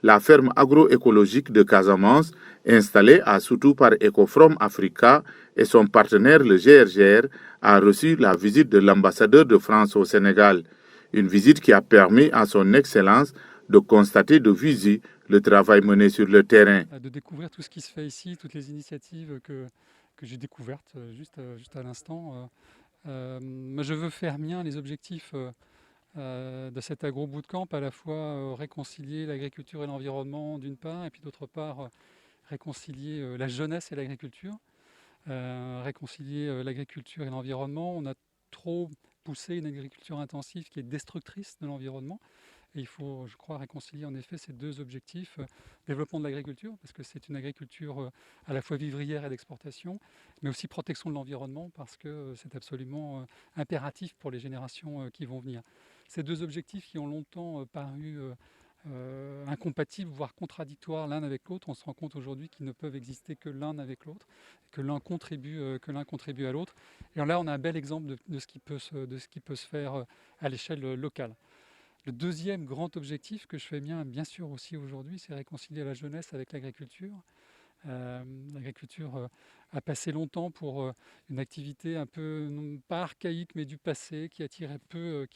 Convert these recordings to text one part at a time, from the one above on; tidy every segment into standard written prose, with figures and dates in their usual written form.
la ferme agroécologique de Casamance, installée à Soutou par Ecofrom Africa et son partenaire le GRGR, a reçu la visite de l'ambassadeur de France au Sénégal. Une visite qui a permis à son Excellence de constater de visu le travail mené sur le terrain. De découvrir tout ce qui se fait ici, toutes les initiatives que j'ai découvertes juste à l'instant. Moi, je veux faire mien les objectifs de cet agro-bootcamp, à la fois réconcilier l'agriculture et l'environnement d'une part, et puis d'autre part réconcilier la jeunesse et l'agriculture, réconcilier l'agriculture et l'environnement. On a trop poussé une agriculture intensive qui est destructrice de l'environnement. Et il faut, je crois, réconcilier en effet ces deux objectifs, développement de l'agriculture, parce que c'est une agriculture à la fois vivrière et d'exportation, mais aussi protection de l'environnement, parce que c'est absolument impératif pour les générations qui vont venir. Ces deux objectifs qui ont longtemps paru incompatibles, voire contradictoires l'un avec l'autre, on se rend compte aujourd'hui qu'ils ne peuvent exister que l'un avec l'autre, que l'un contribue à l'autre. Et là, on a un bel exemple de ce qui peut se faire à l'échelle locale. Le deuxième grand objectif que je fais bien sûr aussi aujourd'hui, c'est réconcilier la jeunesse avec l'agriculture. L'agriculture a passé longtemps pour une activité un peu, non pas archaïque, mais du passé, qui attirait peu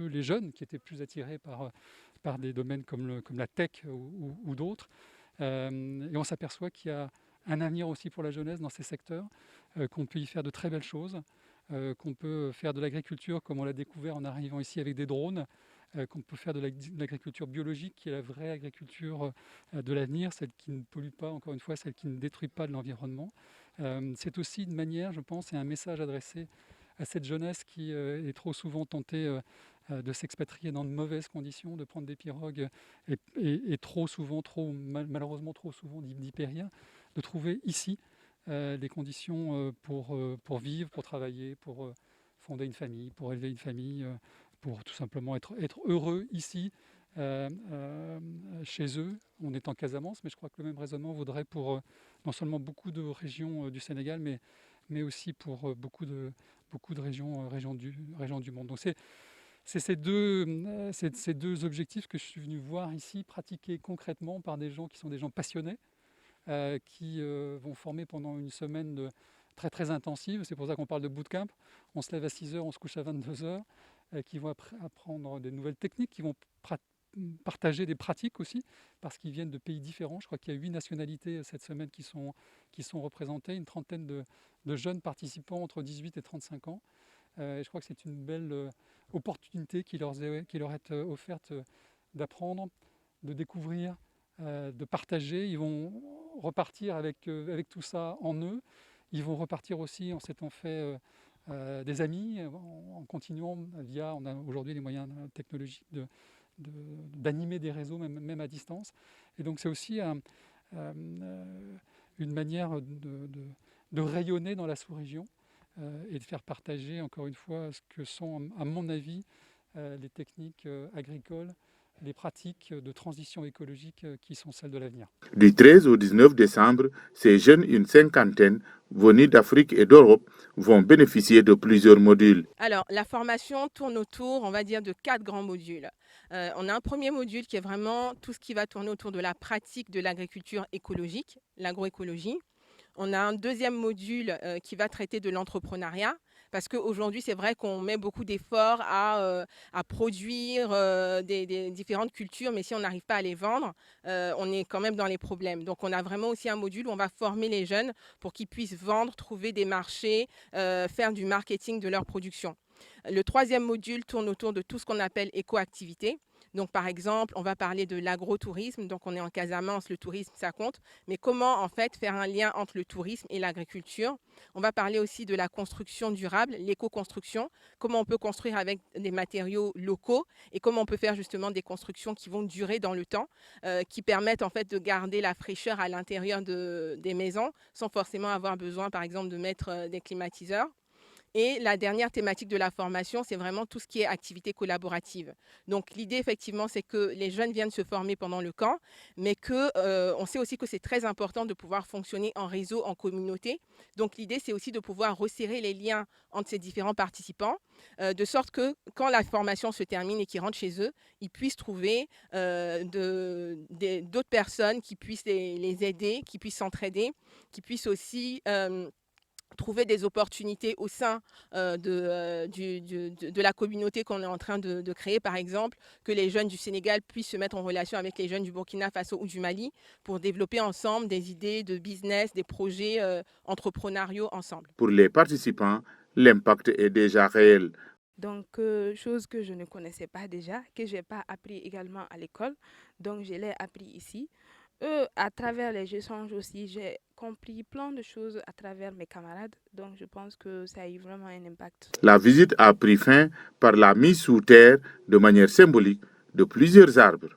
les jeunes, qui étaient plus attirés par des domaines comme la tech ou d'autres. Et on s'aperçoit qu'il y a un avenir aussi pour la jeunesse dans ces secteurs, qu'on peut y faire de très belles choses, qu'on peut faire de l'agriculture comme on l'a découvert en arrivant ici avec des drones, qu'on peut faire de l'agriculture biologique, qui est la vraie agriculture de l'avenir, celle qui ne pollue pas, encore une fois, celle qui ne détruit pas de l'environnement. C'est aussi une manière, je pense, et un message adressé à cette jeunesse qui est trop souvent tentée de s'expatrier dans de mauvaises conditions, de prendre des pirogues et trop souvent, malheureusement trop souvent d'y périr, de trouver ici les conditions pour vivre, pour travailler, pour fonder une famille, pour élever une famille, pour tout simplement être heureux ici, chez eux. On est en Casamance, mais je crois que le même raisonnement vaudrait pour non seulement beaucoup de régions du Sénégal, mais aussi pour beaucoup de régions du monde. Donc c'est ces deux objectifs que je suis venu voir ici, pratiqués concrètement par des gens qui sont des gens passionnés, qui vont former pendant une semaine très très intensive. C'est pour ça qu'on parle de bootcamp. On se lève à 6 heures, on se couche à 22 heures, qui vont apprendre des nouvelles techniques, qui vont partager des pratiques aussi, parce qu'ils viennent de pays différents. Je crois qu'il y a 8 nationalités cette semaine qui sont représentées, une trentaine de jeunes participants entre 18 et 35 ans. Et je crois que c'est une belle opportunité qui leur est offerte d'apprendre, de découvrir, de partager. Ils vont repartir avec tout ça en eux. Ils vont repartir aussi en s'étant fait des amis, en continuant on a aujourd'hui les moyens technologiques d'animer des réseaux, même à distance. Et donc c'est aussi une manière de rayonner dans la sous-région et de faire partager, encore une fois, ce que sont, à mon avis, les techniques agricoles, les pratiques de transition écologique qui sont celles de l'avenir. Du 13 au 19 décembre, ces jeunes, une cinquantaine, venus d'Afrique et d'Europe, vont bénéficier de plusieurs modules. Alors, la formation tourne autour, on va dire, de 4 grands modules. On a un premier module qui est vraiment tout ce qui va tourner autour de la pratique de l'agriculture écologique, l'agroécologie. On a un deuxième module qui va traiter de l'entrepreneuriat, parce qu'aujourd'hui, c'est vrai qu'on met beaucoup d'efforts à produire des différentes cultures, mais si on n'arrive pas à les vendre, on est quand même dans les problèmes. Donc, on a vraiment aussi un module où on va former les jeunes pour qu'ils puissent vendre, trouver des marchés, faire du marketing de leur production. Le troisième module tourne autour de tout ce qu'on appelle éco-activité. Donc, par exemple, on va parler de l'agrotourisme. Donc, on est en Casamance, le tourisme, ça compte. Mais comment, en fait, faire un lien entre le tourisme et l'agriculture? On va parler aussi de la construction durable, l'éco-construction. Comment on peut construire avec des matériaux locaux et comment on peut faire justement des constructions qui vont durer dans le temps, qui permettent, en fait, de garder la fraîcheur à l'intérieur des maisons sans forcément avoir besoin, par exemple, de mettre des climatiseurs. Et la dernière thématique de la formation, c'est vraiment tout ce qui est activité collaborative. Donc l'idée, effectivement, c'est que les jeunes viennent se former pendant le camp, mais on sait aussi que c'est très important de pouvoir fonctionner en réseau, en communauté. Donc l'idée, c'est aussi de pouvoir resserrer les liens entre ces différents participants, de sorte que quand la formation se termine et qu'ils rentrent chez eux, ils puissent trouver d'autres personnes qui puissent les aider, qui puissent s'entraider, qui puissent aussi trouver des opportunités au sein de la communauté qu'on est en train de créer, par exemple, que les jeunes du Sénégal puissent se mettre en relation avec les jeunes du Burkina Faso ou du Mali pour développer ensemble des idées de business, des projets entrepreneuriaux ensemble. Pour les participants, l'impact est déjà réel. Donc, chose que je ne connaissais pas déjà, que je n'ai pas appris également à l'école, donc je l'ai appris ici. À travers les échanges aussi, j'ai compris plein de choses à travers mes camarades. Donc, je pense que ça a eu vraiment un impact. La visite a pris fin par la mise sous terre, de manière symbolique, de plusieurs arbres.